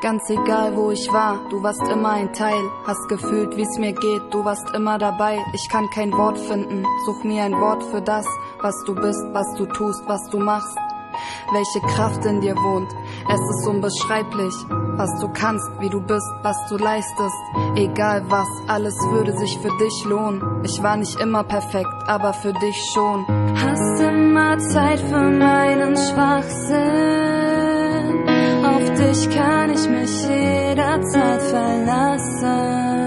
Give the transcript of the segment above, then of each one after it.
Ganz egal wo ich war, du warst immer ein Teil. Hast gefühlt wie's mir geht, du warst immer dabei. Ich kann kein Wort finden, such mir ein Wort für das, was du bist, was du tust, was du machst. Welche Kraft in dir wohnt, es ist unbeschreiblich. Was du kannst, wie du bist, was du leistest. Egal was, alles würde sich für dich lohnen. Ich war nicht immer perfekt, aber für dich schon. Hast immer Zeit für meinen Schwachsinn. Auf dich kann ich mich jederzeit verlassen.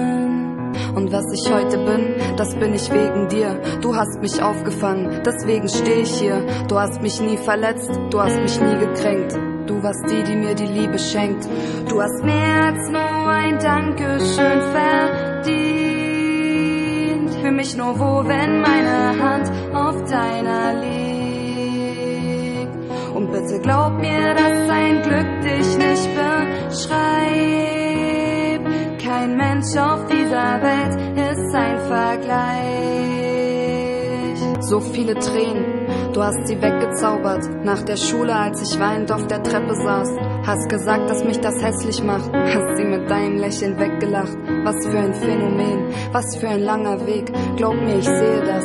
Und was ich heute bin, das bin ich wegen dir. Du hast mich aufgefangen, deswegen stehe ich hier. Du hast mich nie verletzt, du hast mich nie gekränkt. Du warst die mir die Liebe schenkt. Du hast mehr als nur ein Dankeschön verdient. Fühl mich nur wohl, wenn meine Hand auf deiner liegt. Und bitte glaub mir, dass ein Glück dich nicht beschreibt. Kein Mensch auf dieser Welt ist ein Vergleich. So viele Tränen, du hast sie weggezaubert. Nach der Schule, als ich weinend auf der Treppe saß. Hast gesagt, dass mich das hässlich macht. Hast sie mit deinem Lächeln weggelacht. Was für ein Phänomen, was für ein langer Weg. Glaub mir, ich sehe das,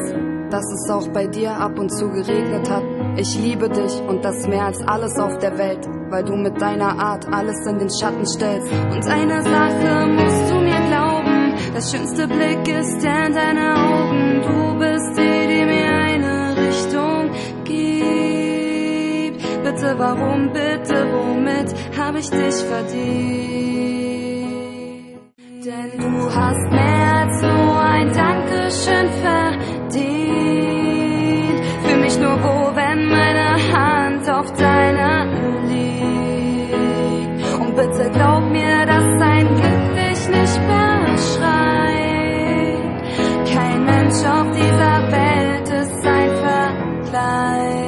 dass es auch bei dir ab und zu geregnet hat. Ich liebe dich und das mehr als alles auf der Welt, weil du mit deiner Art alles in den Schatten stellst. Und eine Sache musst du mir glauben, der schönste Blick ist der in deinen Augen. Du bist die mir eine Richtung gibt. Bitte warum, bitte womit hab ich dich verdient? Denn du hast mehr als nur ein Dankeschön verdient. Fühl mich nur wohl, wenn meine Hand auf deiner liegt. Und bitte glaub mir, dass ein Glück dich nicht beschreibt. Kein Mensch auf dieser Welt ist ein Vergleich.